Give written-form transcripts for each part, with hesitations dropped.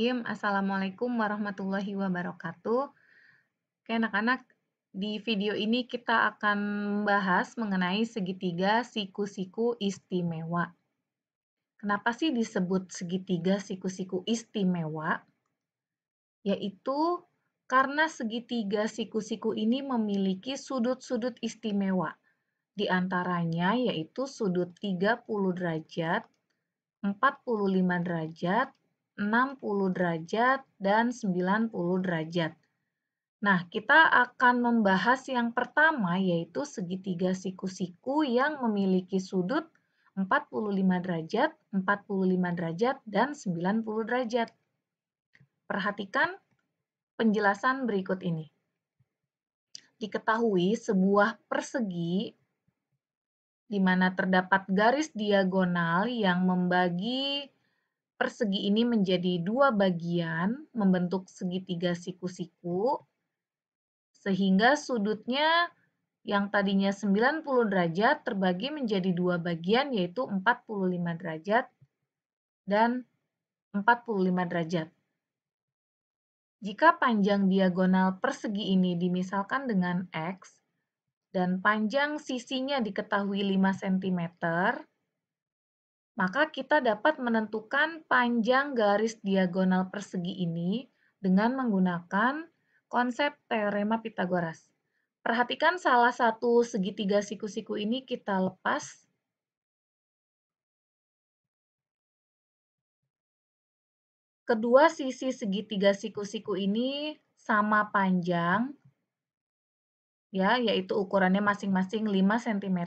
Bismillahirrahmanirrahim. Assalamualaikum warahmatullahi wabarakatuh. Oke, anak-anak, di video ini kita akan membahas mengenai segitiga siku-siku istimewa. Kenapa sih disebut segitiga siku-siku istimewa? Yaitu karena segitiga siku-siku ini memiliki sudut-sudut istimewa. Di antaranya yaitu sudut 30 derajat, 45 derajat, 60 derajat, dan 90 derajat. Nah, kita akan membahas yang pertama yaitu segitiga siku-siku yang memiliki sudut 45 derajat, 45 derajat, dan 90 derajat. Perhatikan penjelasan berikut ini. Diketahui sebuah persegi di mana terdapat garis diagonal yang membagi persegi ini menjadi dua bagian, membentuk segitiga siku-siku, sehingga sudutnya yang tadinya 90 derajat terbagi menjadi dua bagian, yaitu 45 derajat dan 45 derajat. Jika panjang diagonal persegi ini dimisalkan dengan X, dan panjang sisinya diketahui 5 cm, maka kita dapat menentukan panjang garis diagonal persegi ini dengan menggunakan konsep teorema Pitagoras. Perhatikan salah satu segitiga siku-siku ini kita lepas. Kedua sisi segitiga siku-siku ini sama panjang, ya, yaitu ukurannya masing-masing 5 cm,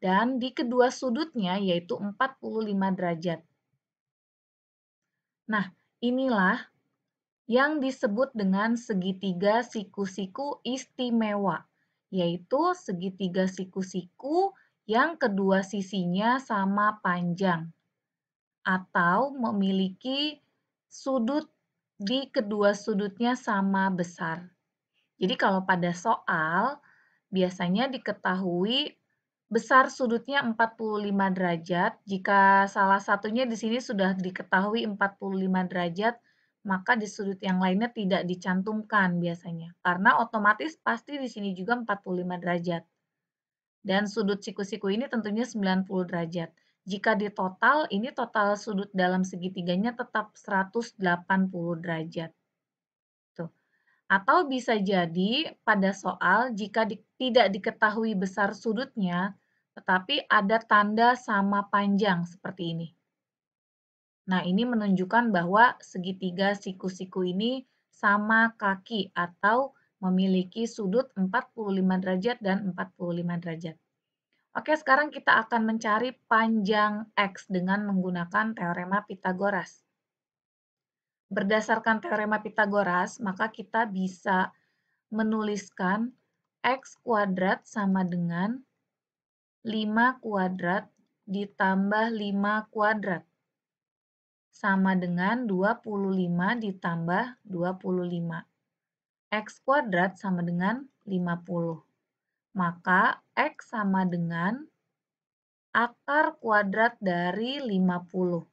dan di kedua sudutnya yaitu 45 derajat. Nah, inilah yang disebut dengan segitiga siku-siku istimewa, yaitu segitiga siku-siku yang kedua sisinya sama panjang atau memiliki sudut di kedua sudutnya sama besar. Jadi kalau pada soal, biasanya diketahui besar sudutnya 45 derajat. Jika salah satunya di sini sudah diketahui 45 derajat, maka di sudut yang lainnya tidak dicantumkan biasanya. Karena otomatis pasti di sini juga 45 derajat. Dan sudut siku-siku ini tentunya 90 derajat. Jika di total, ini total sudut dalam segitiganya tetap 180 derajat. Tuh. Atau bisa jadi pada soal jika tidak diketahui besar sudutnya, tetapi ada tanda sama panjang seperti ini. Nah, ini menunjukkan bahwa segitiga siku-siku ini sama kaki atau memiliki sudut 45 derajat dan 45 derajat. Oke, sekarang kita akan mencari panjang X dengan menggunakan teorema Pitagoras. Berdasarkan teorema Pitagoras, maka kita bisa menuliskan X kuadrat sama dengan 5 kuadrat ditambah 5 kuadrat sama dengan 25 ditambah 25. X kuadrat sama dengan 50. Maka X sama dengan akar kuadrat dari 50.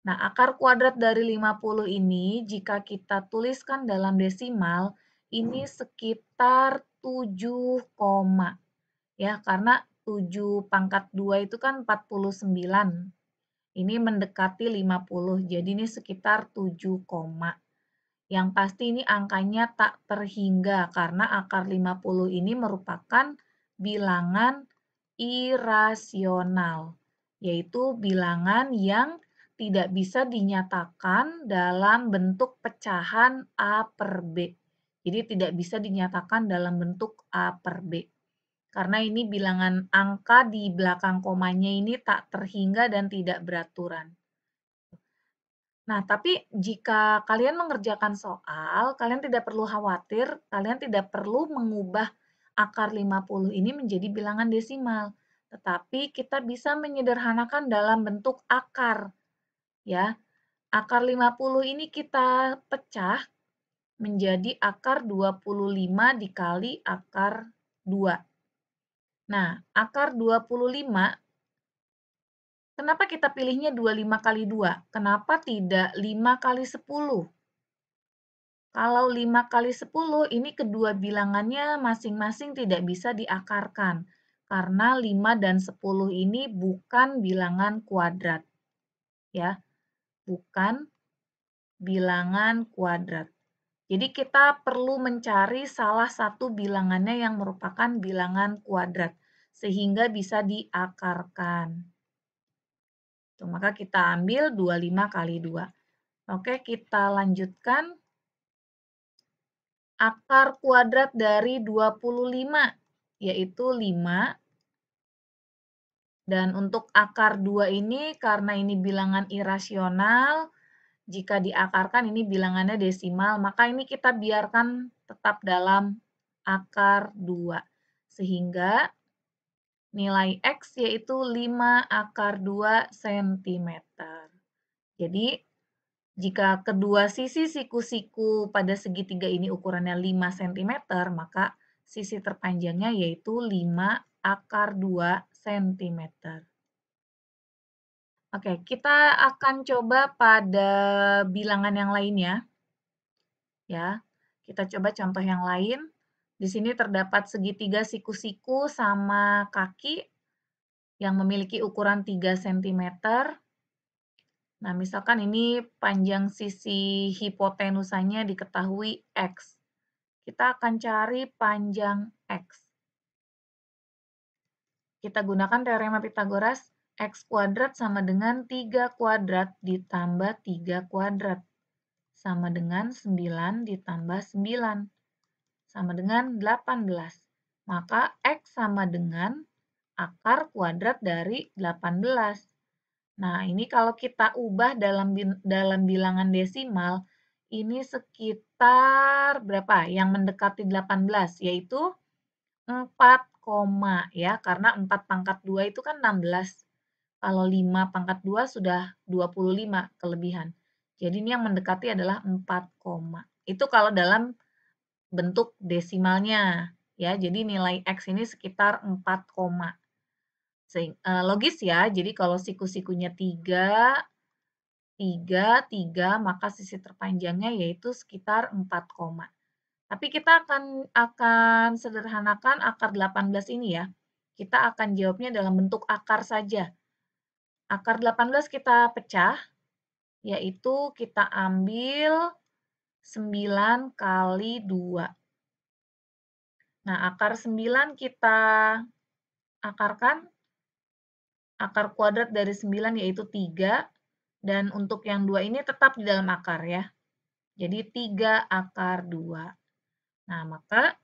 Nah, akar kuadrat dari 50 ini jika kita tuliskan dalam desimal, ini sekitar 7, ya, karena 7 pangkat 2 itu kan 49. Ini mendekati 50, jadi ini sekitar 7, yang pasti ini angkanya tak terhingga karena akar 50 ini merupakan bilangan irasional, yaitu bilangan yang tidak bisa dinyatakan dalam bentuk pecahan A per B. Jadi tidak bisa dinyatakan dalam bentuk A per B. Karena ini bilangan angka di belakang komanya ini tak terhingga dan tidak beraturan. Nah, tapi jika kalian mengerjakan soal, kalian tidak perlu khawatir, kalian tidak perlu mengubah akar 50 ini menjadi bilangan desimal. Tetapi kita bisa menyederhanakan dalam bentuk akar. Ya, akar 50 ini kita pecah menjadi akar 25 dikali akar 2. Nah, akar 25 Kenapa kita pilihnya 25 kali 2? Kenapa tidak 5 kali 10? Kalau 5 kali 10, ini kedua bilangannya masing-masing tidak bisa diakarkan. Karena 5 dan 10 ini bukan bilangan kuadrat. Ya, bukan bilangan kuadrat. Jadi kita perlu mencari salah satu bilangannya yang merupakan bilangan kuadrat. Sehingga bisa diakarkan. Tuh, maka kita ambil 25 kali 2. Oke, kita lanjutkan. Akar kuadrat dari 25, yaitu 5. Dan untuk akar 2 ini, karena ini bilangan irasional, jika diakarkan ini bilangannya desimal, maka ini kita biarkan tetap dalam akar 2. Sehingga nilai X yaitu 5 akar 2 cm. Jadi, jika kedua sisi siku-siku pada segitiga ini ukurannya 5 cm, maka sisi terpanjangnya yaitu 5 akar 2 cm. Oke, kita akan coba pada bilangan yang lainnya. Ya, kita coba contoh yang lain. Di sini terdapat segitiga siku-siku sama kaki yang memiliki ukuran 3 cm. Nah, misalkan ini panjang sisi hipotenusanya diketahui X. Kita akan cari panjang X. Kita gunakan teorema Pitagoras, X kuadrat sama dengan 3 kuadrat ditambah 3 kuadrat. Sama dengan 9 ditambah 9. Sama dengan 18. Maka X sama dengan akar kuadrat dari 18. Nah, ini kalau kita ubah dalam bilangan desimal, ini sekitar berapa? Yang mendekati 18, yaitu 4, ya, karena 4 pangkat 2 itu kan 16. Kalau 5 pangkat 2 sudah 25 kelebihan. Jadi ini yang mendekati adalah 4, itu kalau dalam bentuk desimalnya, ya. Jadi nilai X ini sekitar 4, logis ya, jadi kalau siku-sikunya 3, 3, 3, maka sisi terpanjangnya yaitu sekitar 4, Tapi kita akan sederhanakan akar 18 ini ya. Kita akan jawabnya dalam bentuk akar saja. Akar 18 kita pecah, yaitu kita ambil 9 kali 2. Nah, akar 9 kita akarkan. Akar kuadrat dari 9 yaitu 3. Dan untuk yang 2 ini tetap di dalam akar ya. Jadi 3 akar 2. Nah, maka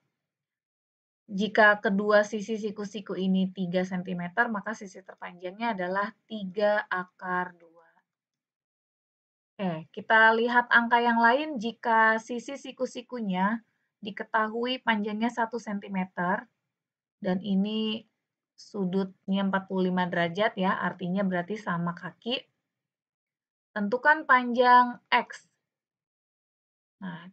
jika kedua sisi siku-siku ini 3 cm, maka sisi terpanjangnya adalah 3 akar 2. Oke, kita lihat angka yang lain. Jika sisi siku-sikunya diketahui panjangnya 1 cm, dan ini sudutnya 45 derajat ya, artinya berarti sama kaki. Tentukan panjang X. Nah,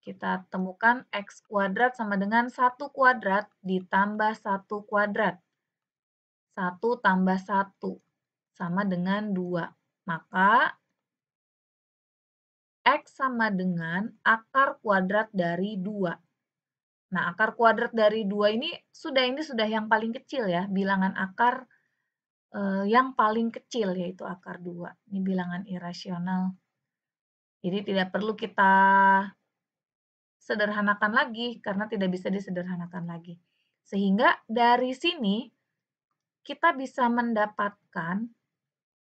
kita temukan X kuadrat sama dengan 1 kuadrat ditambah 1 kuadrat. 1 tambah 1 sama dengan 2. Maka X sama dengan akar kuadrat dari 2. Nah, akar kuadrat dari 2 ini sudah yang paling kecil ya, bilangan akar yang paling kecil yaitu akar 2. Ini bilangan irasional. Jadi tidak perlu kita sederhanakan lagi karena tidak bisa disederhanakan lagi. Sehingga dari sini kita bisa mendapatkan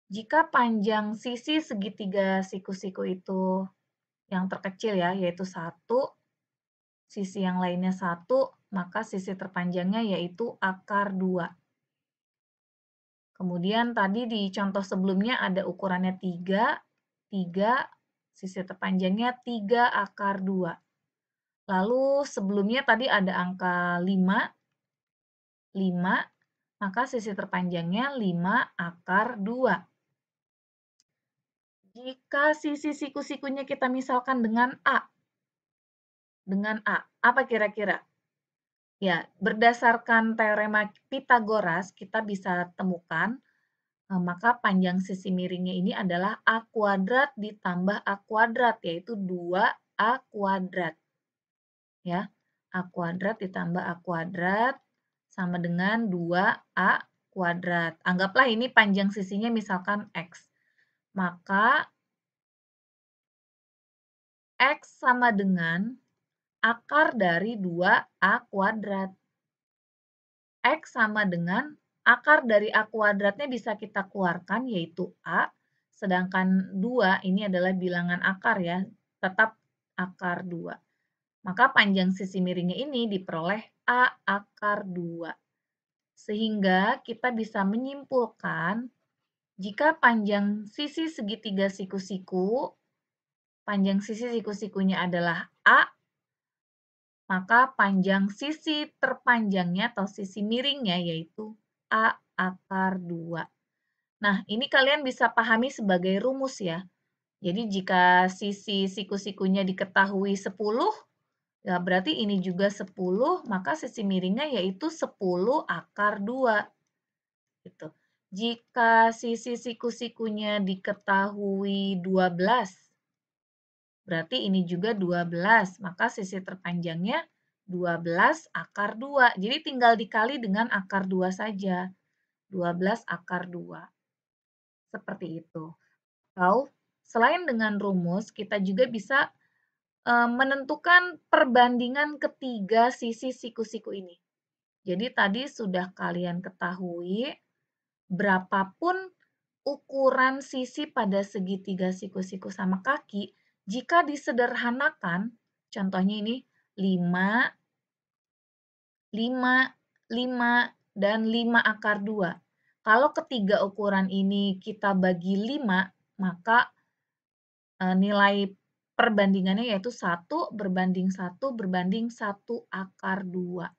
jika panjang sisi segitiga siku-siku itu yang terkecil ya, yaitu 1, sisi yang lainnya 1, maka sisi terpanjangnya yaitu akar 2. Kemudian tadi di contoh sebelumnya ada ukurannya 3, 3, sisi terpanjangnya 3 akar 2. Lalu sebelumnya tadi ada angka 5, 5, maka sisi terpanjangnya 5 akar 2. Jika sisi siku-sikunya kita misalkan dengan A, apa kira-kira? Ya, berdasarkan teorema Pitagoras, kita bisa temukan Maka panjang sisi miringnya ini adalah A kuadrat ditambah A kuadrat, yaitu 2A kuadrat. Ya, A kuadrat ditambah A kuadrat sama dengan 2A kuadrat. Anggaplah ini panjang sisinya misalkan X. Maka X sama dengan akar dari 2A kuadrat. X sama dengan akar dari A kuadratnya bisa kita keluarkan, yaitu A, sedangkan 2 ini adalah bilangan akar ya, tetap akar 2. Maka panjang sisi miringnya ini diperoleh A akar 2. Sehingga kita bisa menyimpulkan jika panjang sisi segitiga siku-siku, panjang sisi siku-sikunya adalah A, maka panjang sisi terpanjangnya atau sisi miringnya yaitu A akar 2. Nah, ini kalian bisa pahami sebagai rumus ya. Jadi jika sisi siku-sikunya diketahui 10, ya berarti ini juga 10, maka sisi miringnya yaitu 10 akar 2. Gitu. Jika sisi siku-sikunya diketahui 12, berarti ini juga 12, maka sisi terpanjangnya 12 akar 2. Jadi tinggal dikali dengan akar 2 saja. 12 akar 2. Seperti itu. Atau selain dengan rumus, kita juga bisa menentukan perbandingan ketiga sisi siku-siku ini. Jadi tadi sudah kalian ketahui berapapun ukuran sisi pada segitiga siku-siku sama kaki, jika disederhanakan, contohnya ini 5, 5, 5, dan 5 akar 2. Kalau ketiga ukuran ini kita bagi 5, maka nilai perbandingannya yaitu 1 berbanding 1 berbanding 1 akar 2.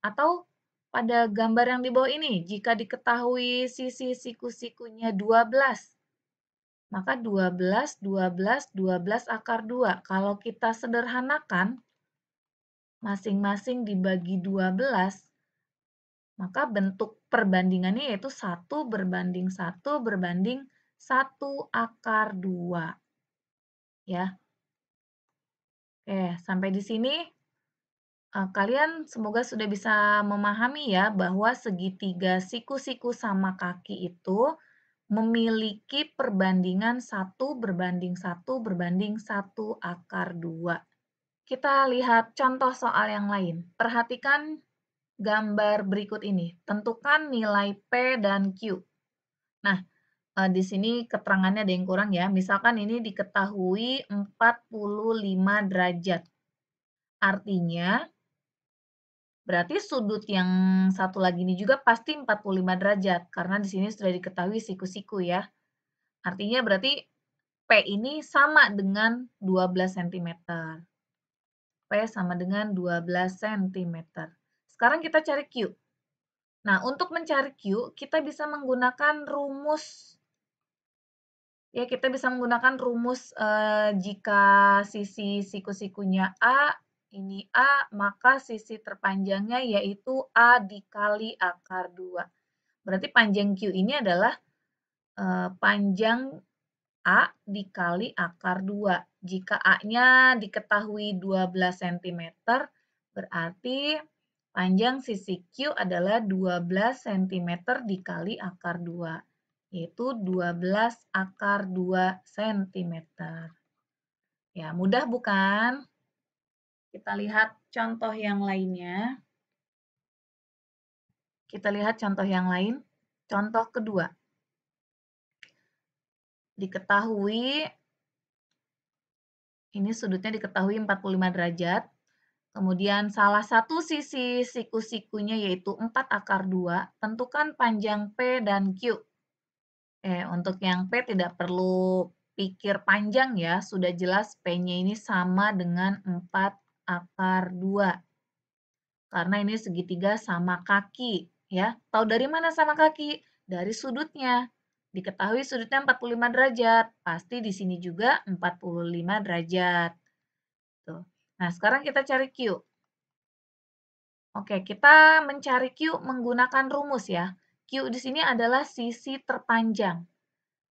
Atau pada gambar yang di bawah ini, jika diketahui sisi siku-sikunya 12, maka 12, 12, 12 akar 2. Kalau kita sederhanakan, masing-masing dibagi 12, maka bentuk perbandingannya yaitu 1 berbanding 1 berbanding 1 akar 2. Ya. Oke, sampai di sini kalian semoga sudah bisa memahami ya bahwa segitiga siku-siku sama kaki itu memiliki perbandingan 1 berbanding 1 berbanding 1 akar 2. Kita lihat contoh soal yang lain. Perhatikan gambar berikut ini. Tentukan nilai P dan Q. Nah, di sini keterangannya ada yang kurang ya. Misalkan ini diketahui 45 derajat. Artinya, berarti sudut yang satu lagi ini juga pasti 45 derajat. Karena di sini sudah diketahui siku-siku ya. Artinya berarti P ini sama dengan 12 cm. P sama dengan 12 cm. Sekarang kita cari Q. Nah, untuk mencari Q, kita bisa menggunakan rumus. Ya, kita bisa menggunakan rumus jika sisi siku-sikunya A, ini A, maka sisi terpanjangnya yaitu A dikali akar 2. Berarti panjang Q ini adalah panjang A dikali akar 2. Jika A-nya diketahui 12 cm, berarti panjang sisi Q adalah 12 cm dikali akar 2, yaitu 12 akar 2 cm. Ya, mudah bukan? Kita lihat contoh yang lainnya. Kita lihat contoh yang lain. Contoh kedua. Diketahui, ini sudutnya diketahui 45 derajat. Kemudian salah satu sisi siku-sikunya yaitu 4 akar 2, tentukan panjang P dan Q. Untuk yang P tidak perlu pikir panjang ya, sudah jelas P-nya ini sama dengan 4 akar 2. Karena ini segitiga sama kaki ya. Tahu dari mana sama kaki? Dari sudutnya. Diketahui sudutnya 45 derajat, pasti di sini juga 45 derajat. Tuh. Nah, sekarang kita cari Q. Oke, kita mencari Q menggunakan rumus ya. Q di sini adalah sisi terpanjang.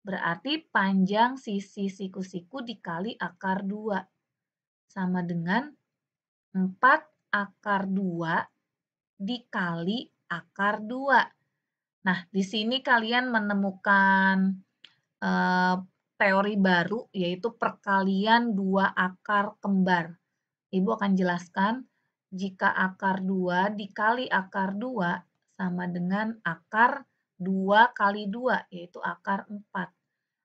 Berarti panjang sisi siku-siku dikali akar 2. Sama dengan 4 akar 2 dikali akar 2. Nah, di sini kalian menemukan teori baru, yaitu perkalian 2 akar kembar. Ibu akan jelaskan, jika akar 2 dikali akar 2 sama dengan akar 2 kali 2, yaitu akar 4.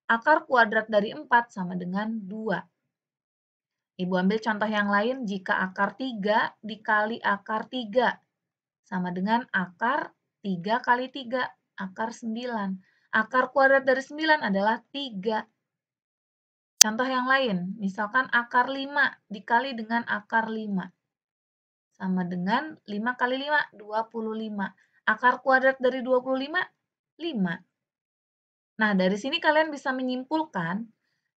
Akar kuadrat dari 4 sama dengan 2. Ibu ambil contoh yang lain, jika akar 3 dikali akar 3 sama dengan akar 3 kali 3, akar 9. Akar kuadrat dari 9 adalah 3. Contoh yang lain, misalkan akar 5 dikali dengan akar 5. Sama dengan 5 kali 5, 25. Akar kuadrat dari 25, 5. Nah, dari sini kalian bisa menyimpulkan,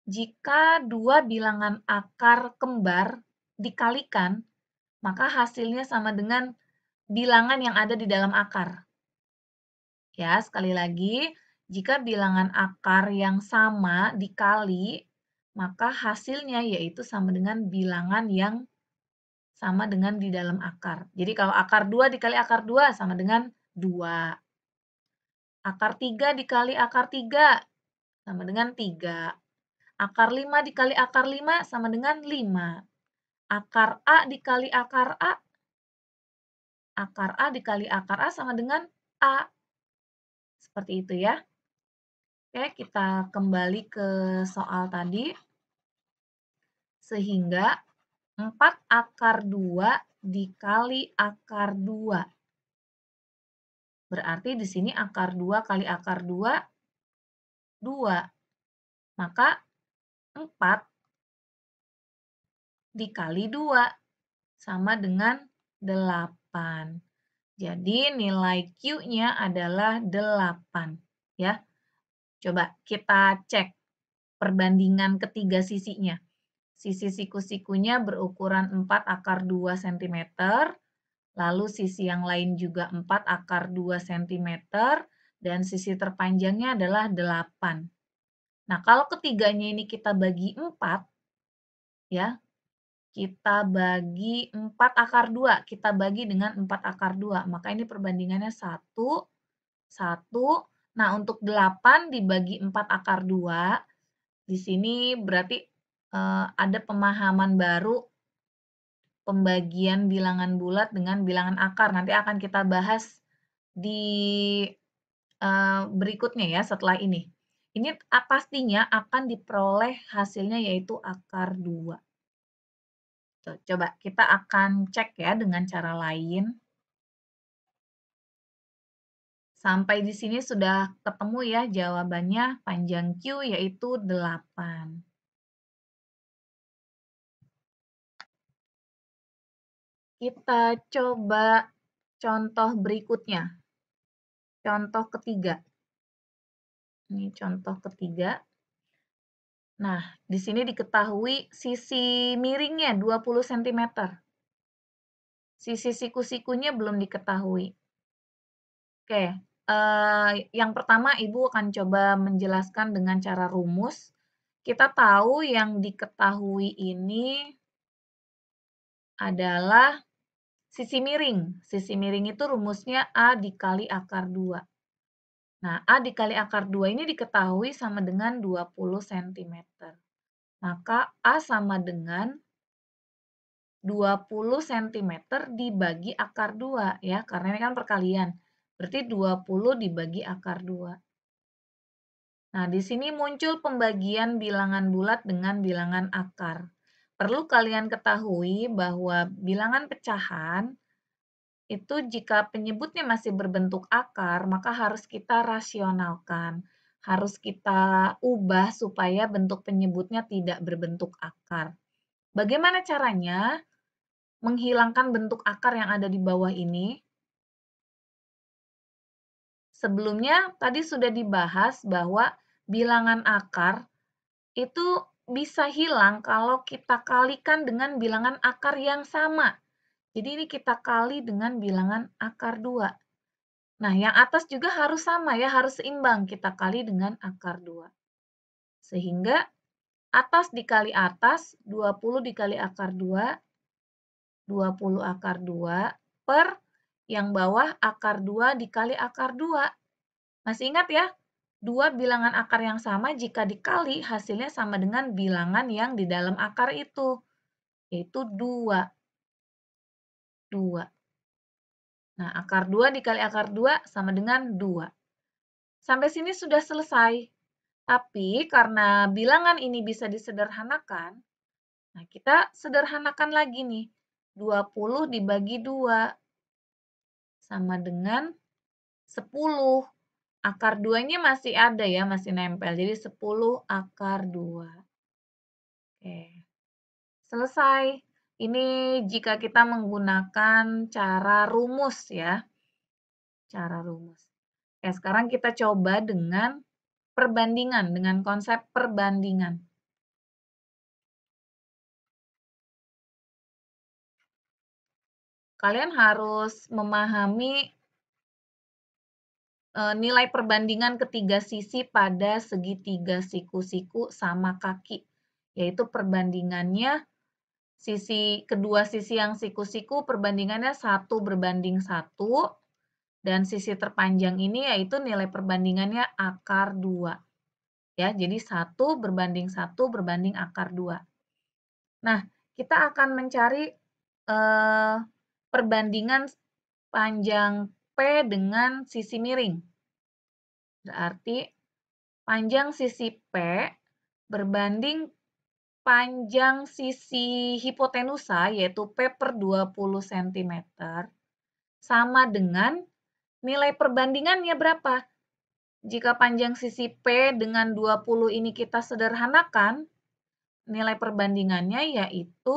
jika dua bilangan akar kembar dikalikan, maka hasilnya sama dengan bilangan yang ada di dalam akar. Ya, sekali lagi, jika bilangan akar yang sama dikali, maka hasilnya yaitu sama dengan bilangan yang sama dengan di dalam akar. Jadi kalau akar 2 dikali akar 2 sama dengan 2. Akar 3 dikali akar 3 sama dengan 3. Akar 5 dikali akar 5 sama dengan 5. Akar A dikali akar A dikali akar A sama dengan A. Seperti itu ya. Oke, kita kembali ke soal tadi. Sehingga 4 akar 2 dikali akar 2. Berarti di sini akar 2 kali akar 2, 2. Maka 4 dikali 2 sama dengan 8. Jadi nilai Q-nya adalah 8. Ya. Coba kita cek perbandingan ketiga sisinya. Sisi siku-sikunya berukuran 4 akar 2 cm, lalu sisi yang lain juga 4 akar 2 cm, dan sisi terpanjangnya adalah 8. Nah, kalau ketiganya ini kita bagi 4, ya, kita bagi 4 akar 2, kita bagi dengan 4 akar 2, maka ini perbandingannya 1, 1. Nah, untuk 8 dibagi 4 akar 2, di sini berarti ada pemahaman baru pembagian bilangan bulat dengan bilangan akar. Nanti akan kita bahas di berikutnya ya setelah ini. Ini pastinya akan diperoleh hasilnya yaitu akar 2. Tuh, coba kita akan cek ya dengan cara lain. Sampai di sini sudah ketemu ya jawabannya, panjang Q yaitu 8. Kita coba contoh berikutnya. Contoh ketiga. Ini contoh ketiga. Nah, di sini diketahui sisi miringnya 20 cm. Sisi siku-sikunya belum diketahui. Oke, yang pertama Ibu akan coba menjelaskan dengan cara rumus. Kita tahu yang diketahui ini adalah sisi miring. Sisi miring itu rumusnya A dikali akar 2. Nah, A dikali akar 2 ini diketahui sama dengan 20 cm. Maka A sama dengan 20 cm dibagi akar 2 ya, karena ini kan perkalian. Berarti 20 dibagi akar 2. Nah, di sini muncul pembagian bilangan bulat dengan bilangan akar. Perlu kalian ketahui bahwa bilangan pecahan itu jika penyebutnya masih berbentuk akar, maka harus kita rasionalkan. Harus kita ubah supaya bentuk penyebutnya tidak berbentuk akar. Bagaimana caranya menghilangkan bentuk akar yang ada di bawah ini? Sebelumnya tadi sudah dibahas bahwa bilangan akar itu bisa hilang kalau kita kalikan dengan bilangan akar yang sama. Jadi ini kita kali dengan bilangan akar 2. Nah, yang atas juga harus sama ya, harus seimbang. Kita kali dengan akar 2. Sehingga atas dikali atas, 20 dikali akar 2, 20 akar 2 per yang bawah akar 2 dikali akar 2. Masih ingat ya? Dua bilangan akar yang sama jika dikali hasilnya sama dengan bilangan yang di dalam akar itu, yaitu 2. 2. Nah, akar 2 dikali akar 2 sama dengan 2. Sampai sini sudah selesai. Tapi karena bilangan ini bisa disederhanakan, nah kita sederhanakan lagi nih. 20 dibagi 2 sama dengan 10. Akar 2-nya masih ada ya, masih nempel. Jadi 10 akar 2. Oke, selesai. Ini jika kita menggunakan cara rumus ya. Cara rumus. Oke, sekarang kita coba dengan perbandingan, dengan konsep perbandingan. Kalian harus memahami nilai perbandingan ketiga sisi pada segitiga siku-siku sama kaki, yaitu perbandingannya kedua sisi yang siku-siku perbandingannya 1:1, dan sisi terpanjang ini yaitu nilai perbandingannya akar 2. Ya, jadi 1:1 akar 2. Nah, kita akan mencari perbandingan panjang P dengan sisi miring. Berarti panjang sisi P berbanding panjang sisi hipotenusa, yaitu P per 20 cm, sama dengan nilai perbandingannya berapa? Jika panjang sisi P dengan 20 ini kita sederhanakan, nilai perbandingannya yaitu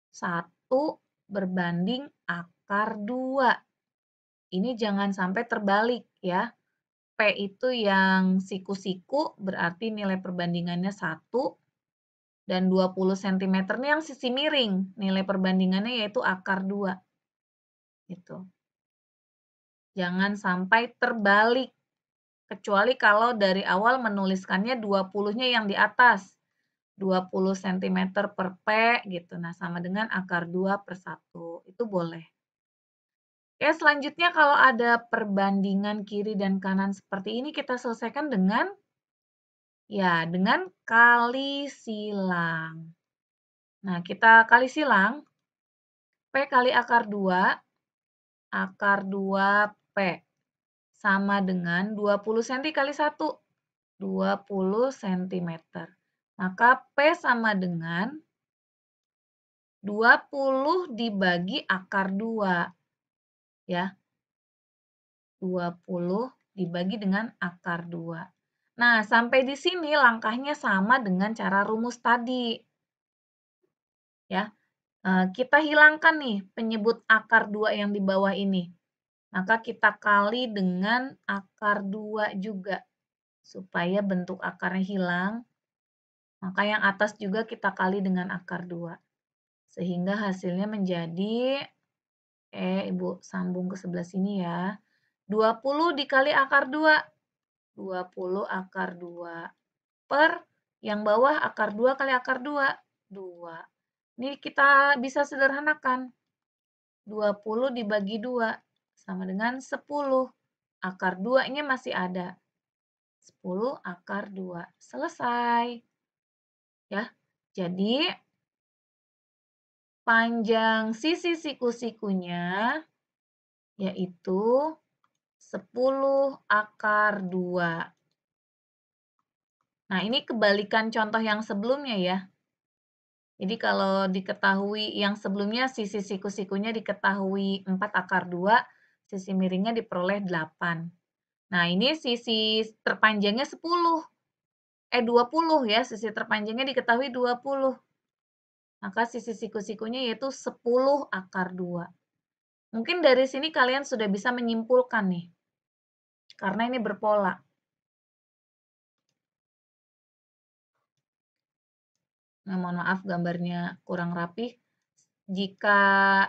1:akar 2. Ini jangan sampai terbalik ya. P itu yang siku-siku berarti nilai perbandingannya 1, dan 20 cm ini yang sisi miring, nilai perbandingannya yaitu akar 2. Gitu. Jangan sampai terbalik, kecuali kalau dari awal menuliskannya 20-nya yang di atas. 20 cm per P gitu. Nah, sama dengan akar 2/1. Itu boleh. Oke, selanjutnya kalau ada perbandingan kiri dan kanan seperti ini kita selesaikan dengan kali silang. Nah, kita kali silang P kali akar 2, akar 2P sama dengan 20 cm kali 1, 20 cm. Maka P sama dengan 20 dibagi akar 2. Ya, 20 dibagi dengan akar 2. Nah, sampai di sini langkahnya sama dengan cara rumus tadi. Ya, kita hilangkan nih penyebut akar 2 yang di bawah ini. Maka kita kali dengan akar 2 juga. Supaya bentuk akarnya hilang. Maka yang atas juga kita kali dengan akar 2. Sehingga hasilnya menjadi, Ibu sambung ke sebelah sini ya. 20 dikali akar 2. 20 akar 2 per yang bawah akar 2 kali akar 2. 2. Ini kita bisa sederhanakan. 20 dibagi 2 sama dengan 10. Akar 2-nya masih ada. 10 akar 2. Selesai. Ya. Jadi panjang sisi siku-sikunya yaitu 10 akar 2. Nah, ini kebalikan contoh yang sebelumnya ya. Jadi kalau diketahui yang sebelumnya sisi siku-sikunya diketahui 4 akar 2, sisi miringnya diperoleh 8. Nah, ini sisi terpanjangnya 20 ya, sisi terpanjangnya diketahui 20. Maka sisi siku-sikunya yaitu 10 akar 2. Mungkin dari sini kalian sudah bisa menyimpulkan nih, karena ini berpola. Nah, mohon maaf gambarnya kurang rapih. Jika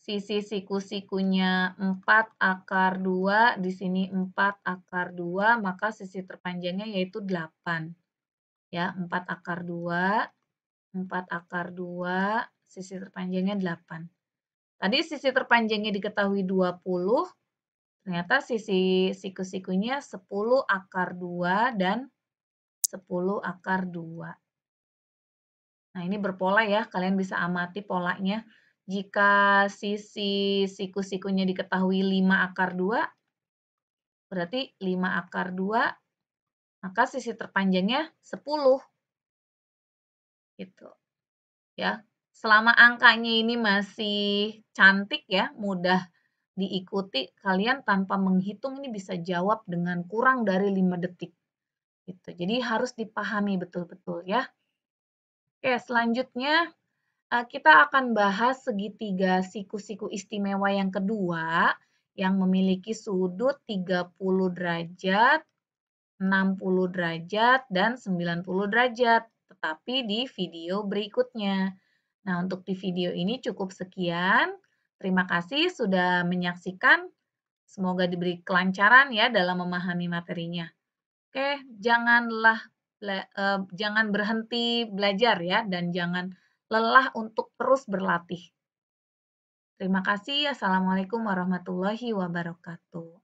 sisi siku-sikunya 4 akar 2, di sini 4 akar 2, maka sisi terpanjangnya yaitu 8. Ya, 4 akar 2, 4 akar 2, sisi terpanjangnya 8. Tadi sisi terpanjangnya diketahui 20, ternyata sisi siku-sikunya 10 akar 2 dan 10 akar 2. Nah, ini berpola ya, kalian bisa amati polanya. Jika sisi siku-sikunya diketahui 5 akar 2, berarti 5 akar 2, maka sisi terpanjangnya 10. Gitu. Ya. Selama angkanya ini masih cantik ya, mudah diikuti, kalian tanpa menghitung ini bisa jawab dengan kurang dari 5 detik. Gitu. Jadi harus dipahami betul-betul ya. Oke, selanjutnya kita akan bahas segitiga siku-siku istimewa yang kedua yang memiliki sudut 30 derajat, 60 derajat, dan 90 derajat, tetapi di video berikutnya. Nah, untuk di video ini cukup sekian. Terima kasih sudah menyaksikan. Semoga diberi kelancaran ya dalam memahami materinya. Oke, jangan berhenti belajar ya, dan jangan lelah untuk terus berlatih. Terima kasih. Assalamualaikum warahmatullahi wabarakatuh.